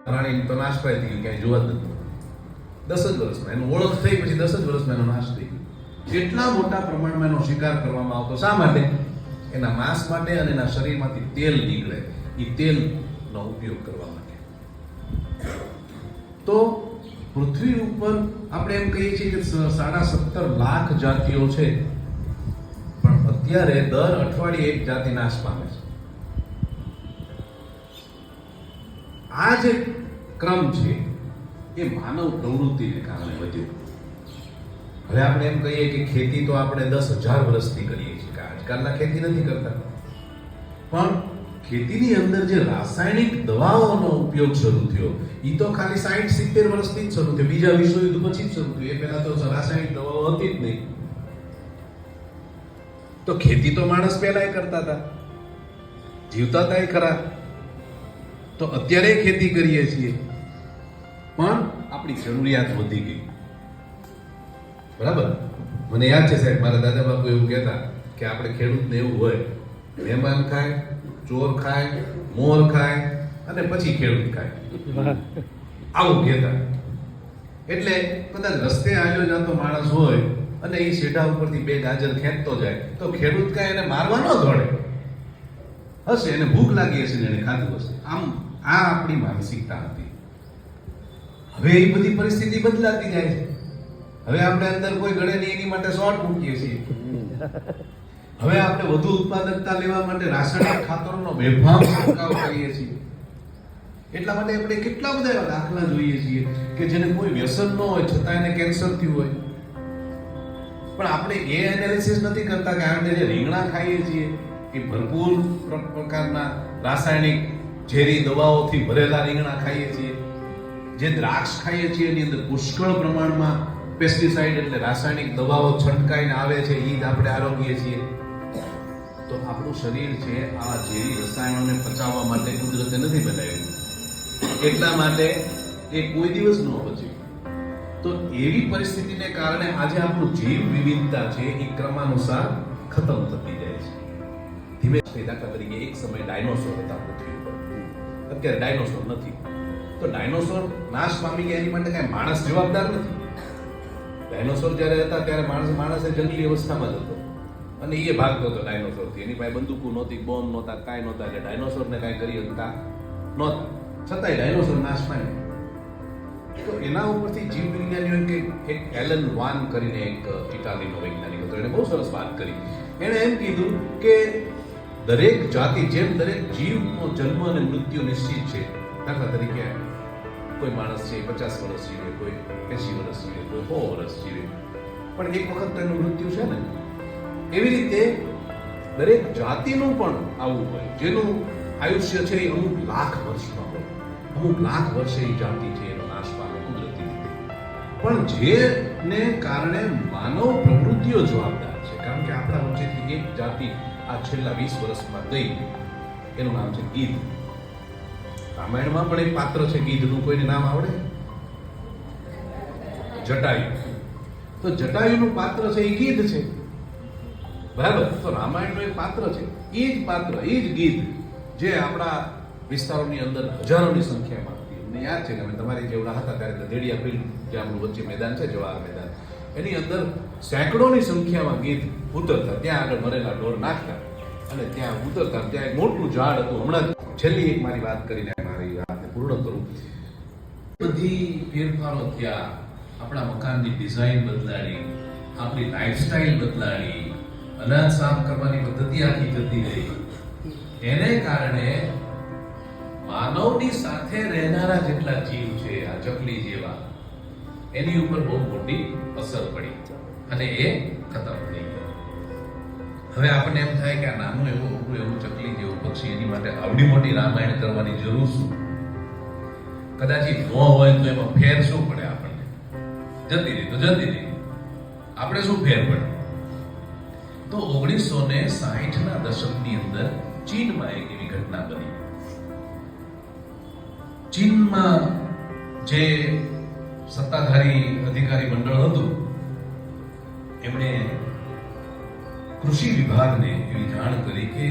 રાણી તો નાશ પાઈ થઈ ગયું, ક્યાંય જોવા જ નથી. 10 જ વર્ષમાં એનું ઓળખ થઈ, પછી 10 જ વર્ષમાં એનો નાશ થઈ ગયો. એટલા મોટા પ્રમાણમાં એનો શિકાર કરવામાં આવતો. શા માટે? એના માંસ માટે અને એના શરીરમાંથી તેલ નીકળે, એ તેલનો ઉપયોગ કરવા માટે. તો પૃથ્વી ઉપર આપણે એમ કહીએ છીએ કે 17.5 લાખ જાતિઓ છે, પણ અત્યારે દર અઠવાડિયે એક જાતિ નાશ પામે છે. આ જે ક્રમ છે એ માનવ પ્રવૃત્તિને કારણે વધ્યો. હવે આપણે એમ કહીએ કે ખેતી તો આપણે 10,000 વર્ષથી કરીએ છીએ, કે આજકાલના ખેતી નથી કરતા, પણ ખેતીની અંદર જે રાસાયણિક દવાઓનો ઉપયોગ શરૂ થયો એ તો ખાલી 60-70 વર્ષથી જ શરૂ થયો. બીજા વિશ્વયુદ્ધ પછી જ શરૂ થયું. એ પહેલા તો રાસાયણિક દવાઓ હતી જ નહીં. તો ખેતી તો માણસ પહેલા કરતા હતા, જીવતા હતા એ ખરા. તો અત્યારે ખેતી કરીએ છીએ, પણ આપણી જરૂરિયાત વધી ગઈ. બરાબર? મને યાદ છે સાહેબ, મારા દાદા બાપુ એવું કહેતા કે આપણે ખેડૂતને એવું હોય, મહેમાન ખાય, ચોર ખાય, મોર ખાય અને પછી ખેડૂત ખાય, આવું કહેતા. એટલે કદાચ રસ્તે આવ્યો જતો માણસ હોય અને એ શેઢા ઉપરથી 2 ગાજર ખેંચતો જાય તો ખેડૂત કાંઈ એને મારવા ન દોડે. હશે, એને ભૂખ લાગી હશે, એને ખાધું હશે. આમ આ આપણી માનસિકતા હતી. હવે એ બધી પરિસ્થિતિ બદલાતી જાય છે. હવે આપણે અંદર કોઈ ગળે નહીં એની માટે શોર્ટ મૂકીએ છીએ. હવે આપણે વધુ ઉત્પાદકતા લેવા માટે રાસાયણિક ખાતરોનો બેફામ છંટકાવ કરીએ છીએ. એટલા માટે આપણે કેટલા બધા એવા દાખલા જોઈએ છીએ કે જેને કોઈ વ્યસન ન હોય છતાં એને કેન્સર થયું હોય. પણ આપણે એ એનાલિસિસ નથી કરતા કે આપણે જે રીંગણા ખાઈએ છીએ એ ભરપૂર પ્રકારના રાસાયણિક ઝેરી દવાઓથી ભરેલા રીંગણા ખાઈએ છીએ. જે દ્રાક્ષ ખાઈએ છીએ એની અંદર પુષ્કળ પ્રમાણમાં પેસ્ટિસાઇડ એટલે રાસાયણિક દવાઓ છંટકાઈને આવે છે, એ જ આપણે આરોગીએ છીએ. તો આપણું શરીર છે આ ઝેરી રસાયણોને પચાવવા માટે કુદરતે નથી બનાવ્યું. એટલા માટે એ કોઈ દિવસ ન પચ્યું. તો એવી પરિસ્થિતિને કારણે આજે આપણું જીવ વિવિધતા છે એ ક્રમાનુસાર ખતમ થતી જાય છે. ધીમે દાખલા તરીકે એક સમય ડાયનોસોર હતા પૃથ્વી ઉપર, અત્યારે ડાયનોસોર નથી. તો ડાયનોસોર નાશ પામી ગયા એની માટે કઈ માણસ જવાબદાર નથી. ડાયનોસોર જ્યારે હતા ત્યારે માણસે જંગલી અવસ્થામાં જ હતો અને એ ભાગતો હતો ડાયનોસોરથી. એની પાસે બંદૂકો નહોતી, બોમ્બ નહોતા, કાંઈ નહોતા, એટલે ડાયનોસોરને કાંઈ કરી શકતા નહોતા. છતાંય ડાયનોસોર નાશ પામ્યો. તો એના ઉપરથી જીવ વિજ્ઞાનીઓ એક એલન વાન કરીને એક ઇટાલીનો વૈજ્ઞાનિક હતો, એને બહુ સરસ વાત કરી. એણે એમ કીધું કે દરેક જાતિ, જેમ દરેક જીવનો જન્મ અને મૃત્યુ નિશ્ચિત છે, દાખલા તરીકે કોઈ માણસ છે 50 વર્ષ જીવે, કોઈ 80 વર્ષ જીવે, કોઈ 100 વર્ષ જીવે, પણ એક વખત તો એનું મૃત્યુ છે ને. એવી રીતે દરેક જાતિનું પણ આવું હોય, જેનું આયુષ્ય છે એ અમુક લાખ વર્ષમાં હોય. અમુક લાખ વર્ષે એ જાતિ છે એનો નાશ પામે કુદરતી રીતે. પણ જેને કારણે માનવ પ્રવૃત્તિઓ જવાબદાર છે. કારણ કે આપણા વચ્ચેથી એક જાતિ આ છેલ્લા 20 વર્ષમાં ગઈ, એનું નામ છે ગીધ. રામાયણમાં પણ એક પાત્ર છે ગીધનું, કોઈને નામ આવડે? જટાયુ. તો જટાયુનું પાત્ર છે એ ગીધ છે, બરાબર? તો રામાયણનું એક પાત્ર છે, એ જ પાત્ર, એ જ ગીધ જે આપણા વિસ્તારોની અંદર હજારોની સંખ્યામાં હતી. મને યાદ છે કે અમે તમારી જેવડા હતા ત્યારે ગધેડિયા ફિલ્ડ, જે આપણું વચ્ચે મેદાન છે જવાહર મેદાન, એની અંદર સેંકડોની સંખ્યામાં ગીધ ઉતરતા, ત્યાં આગળ મરેલા ઢોર નાખતા અને ત્યાં ઉતરતા. ત્યાં એક મોટું ઝાડ હતું. હમણાં છેલ્લી એક મારી વાત કરીને મારી વાતને પૂર્ણ કરું. બધી ફેરફારો થયા, આપણા મકાનની ડિઝાઇન બદલાડી, આપણી લાઈફસ્ટાઈલ બદલાડી, અનાજ સાફ કરવાની પદ્ધતિ આખી જતી રહી. એને કારણે માનવની સાથે રહેનારા જેટલા જીવ છે, આ ચકલી જેવા, એની ઉપર બહુ મોટી અસર પડી અને એ ખતમ થઈ ગયો. હવે આપણને એમ થાય કે આ નાનું એવું ચકલી જેવું પક્ષી, એની માટે આવડી મોટી રામાયણ કરવાની જરૂર શું? કદાચ ન હોય તો એમાં ફેર શું પડે આપણને? જતી રહી તો જતી રહી, આપણે શું ફેર પડે? તો 1960ના દશકની અંદર ચીનમાં એક એવી ઘટના બની. ચીનમાં જે સત્તાધારી અધિકારી મંડળ હતું, એમણે કૃષિ વિભાગને એવી જાણ કરી કે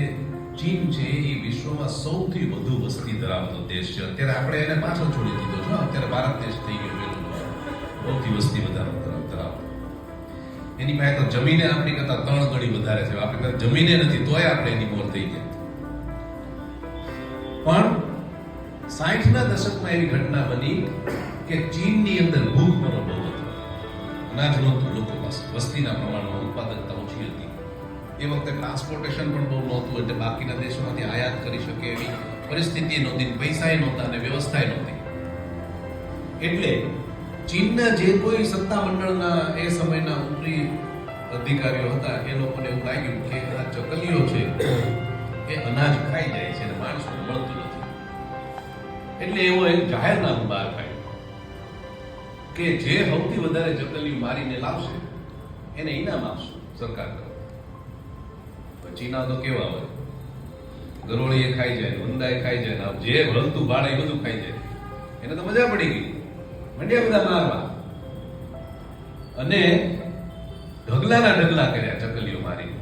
ચીન છે એ વિશ્વમાં સૌથી વધુ વસ્તી ધરાવતો દેશ છે. અત્યારે આપણે એને પાછળ છોડી દીધો છે. અત્યારે ભારત દેશ થઈ ગયો પેલો સૌથી વસ્તી ધરાવતો. એની પાસે તો જમીને આપણી કરતા 3 ગણી વધારે છે. આપણી પાસે જમીને નથી તોય આપણે એની મોર થઈ ગયા. પણ 60ના દશકમાં એવી ઘટના બની કે ચીનની અંદર ભૂખમરો બહુ હતો. અનાજ નહોતું લોકો પાસે, વસ્તીના પ્રમાણમાં ઉત્પાદકતા ઓછી હતી. એ વખતે ટ્રાન્સપોર્ટેશન પણ બહુ નહોતું, એટલે બાકીના દેશોમાંથી આયાત કરી શકે એવી પરિસ્થિતિ નહોતી, પૈસાય નહોતા અને વ્યવસ્થાય નહોતી. એટલે ચીનના જે કોઈ સત્તા મંડળના એ સમયના ઉપરી અધિકારીઓ હતા એ લોકોને એવું લાગ્યું કે આ ચકલીઓ છે એ અનાજ ખાઈ જાય છે અને માણસને મળતું નથી. એટલે એવો એક જાહેરનામું બહાર પાડ્યું કે જે સૌથી વધારે ચકલીઓ મારીને લાવશે એને ઇનામ આપશું સરકાર તરફ. ચીના તો કેવા હોય, ગરોળીએ ખાઈ જાય, ઉંદાએ ખાઈ જાય, જે હલતું બાળે એ બધું ખાઈ જાય. એને તો મજા પડી ગઈ, મંડ્યા બધા મારવા અને ઢગલાના ઢગલા કર્યા ચકલીઓ મારી.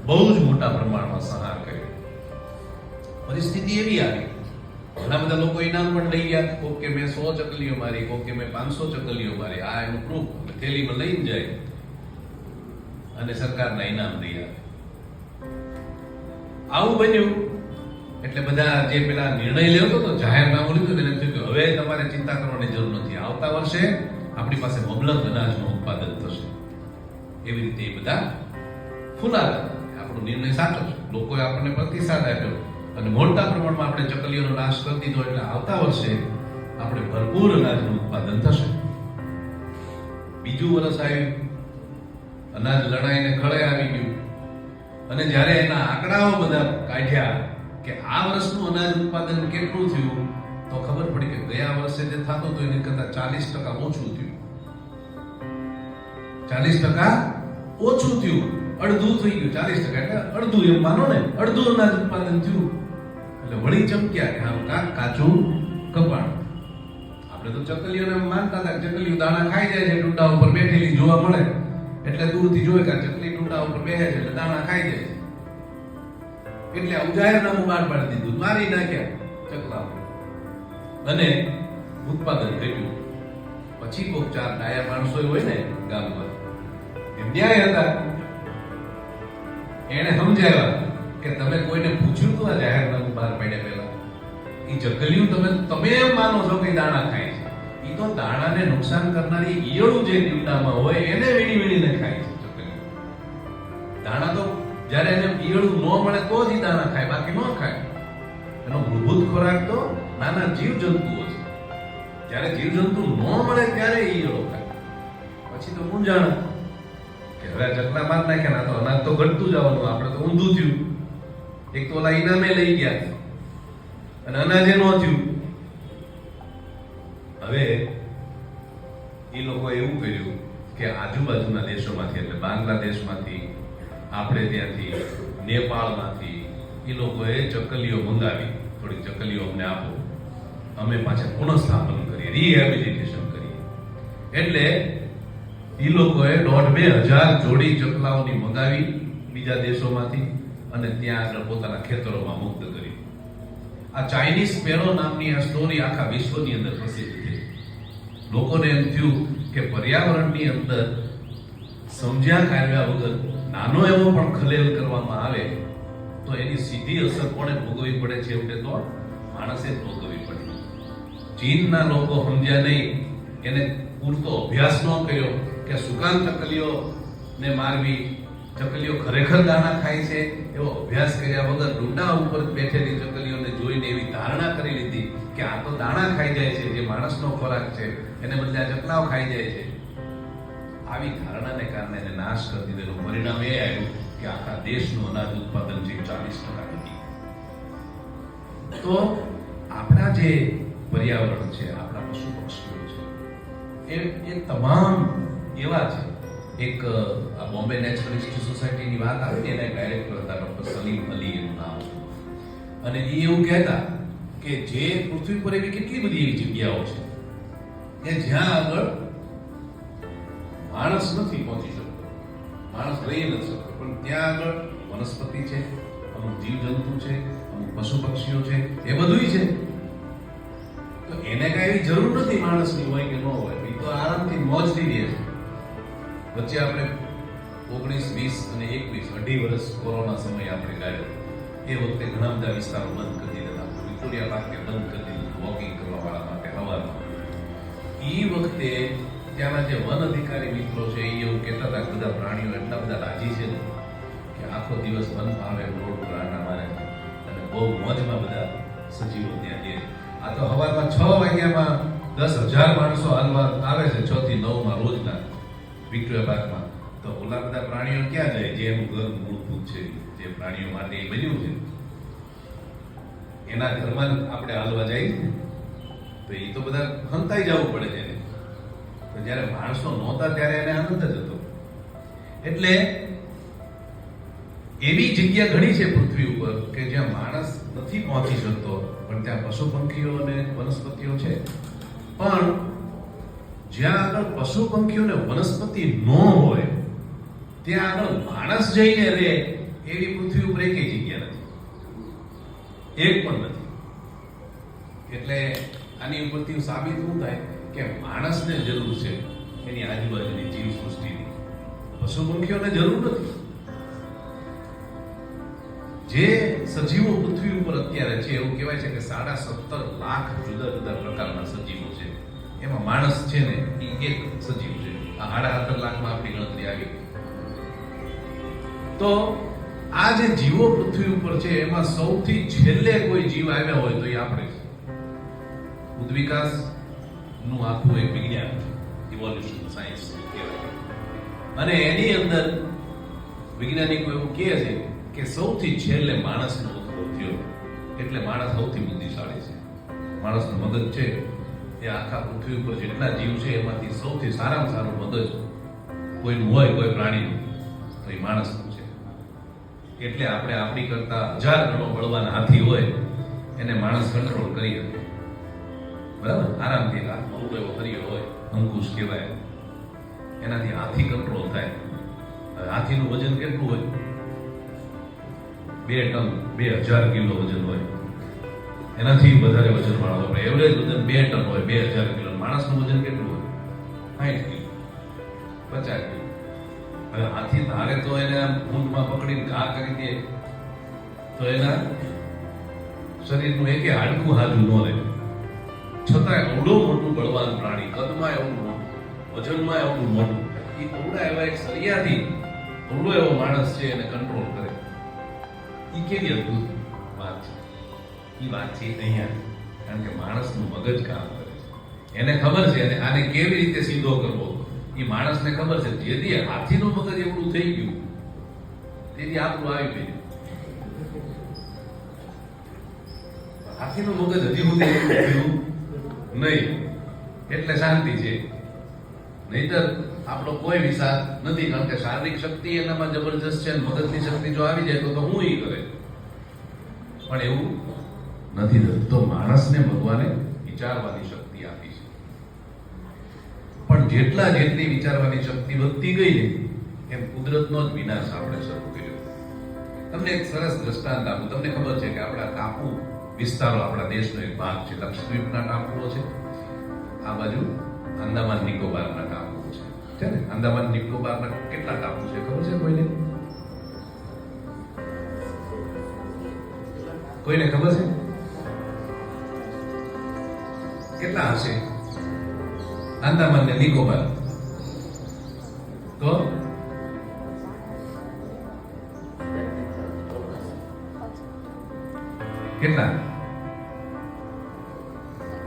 બહુ જ મોટા પ્રમાણમાં સંહાર કર્યો. પરિસ્થિતિ એવી આવી, ઘણા બધા લોકો ઇનામ પણ લઈ ગયા. કોક કે મેં 100 ચકલીઓ મારી, કોક કે મેં 500 ચકલીઓ મારી. આ એનું પ્રૂફ થેલીમાં લઈને જાય અને સરકારના ઇનામ દઈ આવે. આવું બન્યું એટલે બધા જે પેલા નિર્ણય લેતો હતો, જાહેરનામું લીધું, એને થયું કે હવે તમારે ચિંતા કરવાની જરૂર નથી. આવતા વર્ષે આપણી પાસે મબલક અનાજનું ઉત્પાદન થશે. એવી રીતે એ બધા ફૂલાતા. આપણો નિર્ણય સાચો છે, લોકોએ આપણને પ્રતિસાદ આપ્યો અને મોટા પ્રમાણમાં આપણે ચકલીઓનો નાશ કરી દીધો. એટલે આવતા વર્ષે આપણે ભરપૂર અનાજનું ઉત્પાદન થશે. બીજું વર્ષ આવ્યું, અનાજ લણાઈને ખળે આવી ગયું અને જ્યારે એના આંકડાઓ બધા કાઢ્યા કે આ વર્ષનું અનાજ ઉત્પાદન કેટલું થયું, તો ખબર પડી કે ગયા વર્ષે જે થતું હતું એની કરતા 40% ઓછું થયું. 40% ઓછું થયું, અડધું થઈ ગયું. 40% એટલે અડધું, એમ માનો ને, અડધું અનાજ ઉત્પાદન થયું. એટલે વળી ચમક્યા કે હા કાચું કપાણ. આપણે તો ચકલીઓને માનતા હતા કે ચકલીઓ દાણા ખાઈ જાય છે, ડુંડા ઉપર બેઠેલી જોવા મળે એટલે દૂરથી જોયે કે ચકલી ડુંડા ઉપર બેસે છે એટલે દાણા ખાઈ જાય છે. એટલે આવું જાહેરનામું બહાર પાડી દીધું, મારી નાખ્યા ચકલાઓ અને ઉત્પાદન ઘટ્યું. પછી કોક 4 ડાયા માણસો હોય ને ગામમાં, ન્યાય હતા, એને સમજાવ્યા કે તમે કોઈને પૂછ્યું તો આ જાહેરનામું બહાર પાડ્યા પહેલા એ ચકલીઓ તમે એમ માનો છો કે દાણા ખાય છે, એ તો દાણાને નુકસાન કરનારી ઈયળું જે દીવડામાં હોય એને વીણીને ખાય છે ચકલીઓ. દાણા તો જ્યારે એને ઈયળું ન મળે તો જ દાણા ખાય, બાકી ન ખાય. એનો મૂળભૂત ખોરાક તો નાના જીવજંતુઓ છે. જ્યારે જીવજંતુ ન મળે ત્યારે ઈયળો ખાય. પછી તો મૂંઝાણ કે હવે ચકલા માર નાખ્યા, ના તો અનાજ તો ઘટતું જવાનું, આપણે તો ઊંધું થયું. એક તો ઓલા ઇનામે લઈ ગયા અને અનાજે ન થયું. હવે એ લોકો એવું કર્યું કે આજુબાજુના દેશોમાંથી, એટલે બાંગ્લાદેશમાંથી, આપણે ત્યાંથી, નેપાળમાંથી એ લોકોએ ચકલીઓ મંગાવી. થોડીક ચકલીઓ અમને આપો, અમે પાછા પુનઃસ્થાપન કરીએ, રિહેબિલિટેશન કરીએ. એટલે એ લોકોએ 1,500 જોડી ચકલાઓની મંગાવી બીજા દેશોમાંથી અને ત્યાં આગળ પોતાના ખેતરોમાં મુક્ત કરી. આ ચાઇનીઝ સ્પેરો નામની આ સ્ટોરી આખા વિશ્વની અંદર પ્રસિદ્ધ થઈ. લોકોને એમ થયું કે પર્યાવરણની અંદર સમજ્યા કાર્યા વગર નાનો એવો પણ ખલેલ કરવામાં આવે તો એની સીધી અસર કોને ભોગવવી પડે છે, એટલે તો માણસે જ ભોગવવી પડે. ચીનના લોકો સમજ્યા નહીં, એને પૂરતો અભ્યાસ ન કર્યો કે સુકાન ચકલીઓને મારવી, ચકલીઓ ખરેખર દાણા ખાય છે એવો અભ્યાસ કર્યા વગર ડુંડા ઉપર બેઠેલી ચકલીઓને જોઈને એવી ધારણા કરી લીધી કે આ તો દાણા ખાઈ જાય છે, જે માણસનો ખોરાક છે એને બદલે આ ચકલાઓ ખાઈ જાય છે. આવી ધારણાને કારણે એને નાશ કરી દીધેલું. પરિણામ એ આવ્યું કે આખા દેશનું અનાજ ઉત્પાદન છે 40% ઘટી. તો આપણા જે પર્યાવરણ છે, આપણા પશુ પક્ષીઓ છે, એ તમામ એવા છે. એક બોમ્બે નેચરલિસ્ટ સોસાયટીની વાત આવે ને, એના ડાયરેક્ટર હતા ડોક્ટર સલીમ અલી એનું નામ હતું. અને એ એવું કહેતા કે જે પૃથ્વી પર એવી કેટલી બધી એવી જગ્યાઓ છે કે જ્યાં આગળ માણસ નથી પહોંચી શકતો, માણસ રહી નથી શકતો, પણ ત્યાં આગળ વનસ્પતિ છે, જીવજંતુ છે, અમુક પશુ પક્ષીઓ છે, એ બધુંય છે. તો એને કઈ એવી જરૂર નથી માણસની હોય કે ન હોય, એ તો આરામથી મોજથી રહે છે. વચ્ચે આપણે 19, 20 અને 21 અઢી વર્ષ કોરોના સમય આપણે ગાળ્યો. એ વખતે ઘણા બધા વિસ્તારો બંધ કરી દીધા હતા. વિક્ટોરિયા પાર્કે બંધ કરી દીધું વોકિંગ કરવા વાળા માટે સવારમાં. એ વખતે ત્યાંના જે વન અધિકારી મિત્રો છે એ એવું કહેતા હતા કે બધા પ્રાણીઓ એટલા બધા રાજી છે ને કે આખો દિવસ વન ભાવે રોડ પર આટા મારે અને બહુ મોજમાં બધા સજીવો ત્યાં છે. આ તો સવારમાં 6 વાગ્યામાં 10,000 માણસો હાલવા આવે છે 6 થી 9 રોજના વિક્ટોરિયા પાર્કમાં. તો ઓલા બધા પ્રાણીઓ ક્યાં જાય જે એનું ઘર મૂળભૂત છે, જે પ્રાણીઓ માટે એ બન્યું છે, એના ઘરમાં આપણે હાલવા જાય તો એ તો બધા હંતાઈ જવું પડે છે. તો જ્યારે માણસો નહોતા ત્યારે એને આનંદ જ હતો. એટલે એવી જગ્યા ઘણી છે પૃથ્વી ઉપર કે જ્યાં માણસ નથી પહોંચી શકતો, પણ ત્યાં પશુ પંખીઓ અને વનસ્પતિઓ છે. પણ જ્યાં આગળ પશુ પંખીઓ અને વનસ્પતિ ન હોય ત્યાં આગળ માણસ જઈને રહે એવી પૃથ્વી ઉપર એકેય જગ્યા નથી, એક પણ નથી. એટલે આની ઉપરથી સાબિત શું થાય કે માણસને જરૂર છે એની આજુબાજુની જીવ સૃષ્ટિની, પશુ પંખીઓને જરૂર નથી. જે સજીવો પૃથ્વી ઉપર અત્યારે છે એવું કહેવાય છે કે 17.5 લાખ જુદા જુદા પ્રકારના સજીવો છે. એમાં માણસ છે ને એ એક સજીવ છે. આ 17.5 લાખમાં આપણી ગણતરી આવી. તો આ જે જીવો પૃથ્વી ઉપર છે એમાં સૌથી છેલ્લે કોઈ જીવ આવ્યા હોય તો એ આપણે છે. ઉદ્વિકાસ નું આખું એક વિજ્ઞાન ઇવોલ્યુશન સાયન્સ કહેવાય. અને એની અંદર વૈજ્ઞાનિકો એવું કહે છે કે સૌથી છેલ્લે માણસનો ઉદ્ભવ થયો. એટલે માણસ સૌથી બુદ્ધિશાળી છે. માણસનું મગજ છે એ આખા પૃથ્વી ઉપર જેટલા જીવ છે એમાંથી સૌથી સારામાં સારું મગજ કોઈનું હોય, કોઈ પ્રાણીનું, તો એ માણસનું છે. એટલે આપણે આપણી કરતા 1000 ગણો બળવાન હાથી હોય એને માણસ કંટ્રોલ કરી શકે. બરાબર, આરામથી અમુક એવો હરિયો હોય, અંકુશ કહેવાય, એનાથી હાથી કંટ્રોલ થાય. હાથીનું વજન કેટલું હોય? 2 ટન, 2000 કિલો વજન હોય. એનાથી વધારે વજન વાળો હોય. એવરેજ વજન 2 ટન હોય, 2000 કિલો. માણસનું વજન કેટલું હોય? 60 કિલો, 50 કિલો. હવે હાથી ધારે તો એને ઊંટમાં પકડીને ઘા કરી દે તો એના શરીરનું એકે હાડકું હાજુ ન રહે. છતાં એવડું મોટું બળવાન પ્રાણી, કદમાં એવું મોટું, વજનમાં એવું મોટું, એ એવડા એવા એક સરિયાથી એવડો એવો માણસ છે એને કંટ્રોલ કરે. એ કેવી અદભુત વાત છે. એ વાત છે અહીંયા, કારણ કે માણસનું મગજ કામ કરે છે. એને ખબર છે અને આને કેવી રીતે સીધો કરવો એ માણસને ખબર છે. જેથી હાથીનું મગજ એવડું થઈ ગયું તેથી આપણું આવી ગયું. હાથીનું મગજ હજી સુધી એવું થયું નહીં, એટલે શાંતિ છે. નહીતર આપણો કોઈ વિચાર નથી, કારણ કે શારીરિક શક્તિ એનામાં જબરજસ્ત છે. મગજની શક્તિ જો આવી જાય તો હું ઈ કરે, પણ એવું નથી થતું. તો માણસને ભગવાને વિચારવાની શક્તિ આપી છે. પણ જેટલી વિચારવાની શક્તિ વધતી ગઈ ને એમ કુદરતનો જ વિનાશ આપણે શરૂ કર્યો. તમને એક સરસ દ્રષ્ટાંત આપું. તમને ખબર છે કે આપણા ટાપુ વિસ્તારો આપણા દેશનો એક ભાગ છે. લક્ષદ્વીપના ટાપુઓ છે, આ બાજુ આંદામાન નિકોબારના ટાપુઓ છે ને. આંદામાન નિકોબારના કેટલા ટાપુ છે ખબર છે કોઈને? કોઈને ખબર છે કેટલા હશે? આંદામાન ને નિકોબાર તો કેટલા?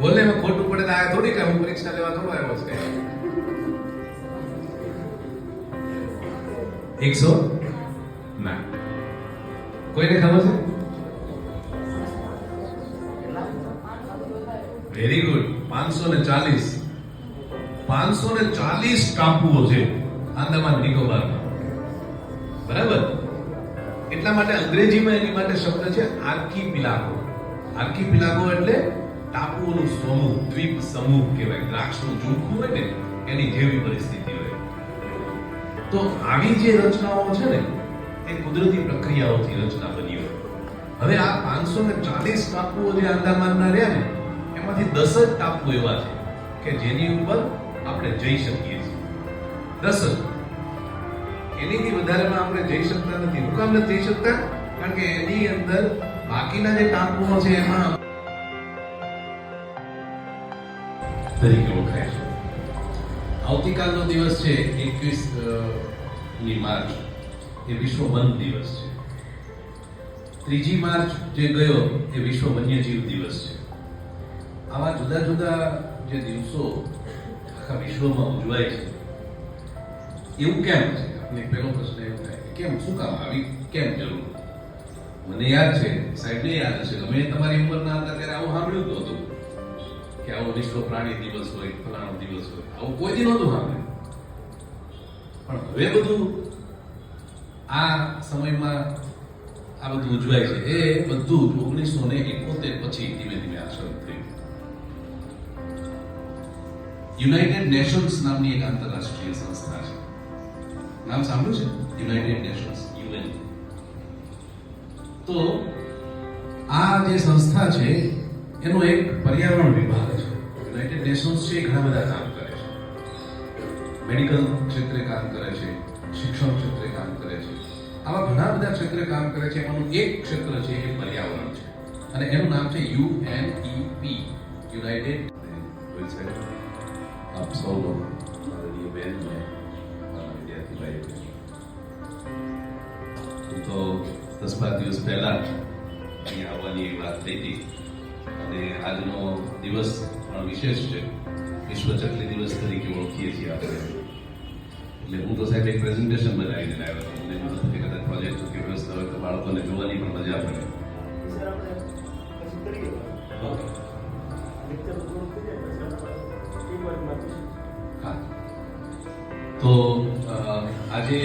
બોલે ખોટું પડે તો આ થોડી કે હું પરીક્ષા લેવા થોડો આવ્યો છે. 100 ના. કોઈને ખબર છે? Very good. 540 ટાપુઓ છે આંદામાન નિકોબારમાં. બરાબર. એટલા માટે અંગ્રેજીમાં એની માટે શબ્દ છે આર્કીપિલાગો. આર્કીપિલાગો એટલે ટાપુઓનું સમૂહ, દ્વીપ સમૂહ કહેવાય. દ્રાક્ષનું ઝૂંખું હોય ને એની જેવી પરિસ્થિતિ હોય. તો આવી જે રચનાઓ છે ને એ કુદરતી પ્રક્રિયાઓથી રચના બની હોય. હવે આ 540 ટાપુઓ જે આંદામાનના રહ્યા ને એમાંથી 10 જ ટાપુ એવા છે કે જેની ઉપર આપણે જઈ શકીએ છીએ. 10 જ. એનીથી વધારેમાં આપણે જઈ શકતા નથી. હું કામ નથી જઈ શકતા? કારણ કે એની અંદર બાકીના જે ટાપુઓ છે એમાં તરીકે ઓળખાય છે. આવતીકાલનો દિવસ છે 21 માર્ચ, એ વિશ્વ વન દિવસ છે. 3 માર્ચ જે ગયો એ વિશ્વ વન્યજીવ દિવસ છે. આવા જુદા જુદા જે દિવસો આખા વિશ્વમાં ઉજવાય છે, એવું કેમ છે? આપણે પહેલો પ્રશ્ન એવો થાય કે કેમ, શું કામ આવી કેમ જરૂર? મને યાદ છે, સાહેબને યાદ હશે, અમે તમારી ઉંમરના હતા ત્યારે આવું સાંભળ્યું જ નહોતું કે આવો વિશ્વ પ્રાણી દિવસ હોય, ફલાણો દિવસ હોય, આવું કોઈ દી નહોતું સાંભળ્યું. પણ હવે બધું આ સમયમાં આ બધું ઉજવાય છે. એ બધું 1971 પછી ધીમે ધીમે આ શરૂ થયું. યુનાઇટેડ નેશન્સ નામની એક આંતરરાષ્ટ્રીય સંસ્થા છે. નામ સાંભળ્યું છે? United Nations, UN. તો આ જે સંસ્થા છે એનો એક પર્યાવરણ વિભાગ છે. યુનાઇટેડ નેશન્સ છે એ ઘણા બધા કામ કરે છે. મેડિકલ ક્ષેત્રે કામ કરે છે, શિક્ષણ ક્ષેત્રે કામ કરે છે, આવા ઘણા બધા ક્ષેત્રે કામ કરે છે. એમાંનું એક ક્ષેત્ર છે એ પર્યાવરણ છે અને એનું નામ છે UNEP, યુનાઇટેડ. આપ સૌનો માનનીય બેન ને વિદ્યાર્થી ભાઈઓ, તો 10-12 દિવસ પહેલા અહીંયા આવવાની વાત થઈ હતી અને આજનો દિવસ પણ વિશેષ છે. વિશ્વ ચકલી દિવસ તરીકે ઓળખીએ છીએ આપણે. એટલે હું તો સાહેબ એક પ્રેઝન્ટેશન બનાવીને લાવ્યો હતો. મને એવું હતું કે કદાચ પ્રોજેક્ટ કે વ્યવસ્થા હોય તો બાળકોને જોવાની પણ મજા પડે. હા, તો આજે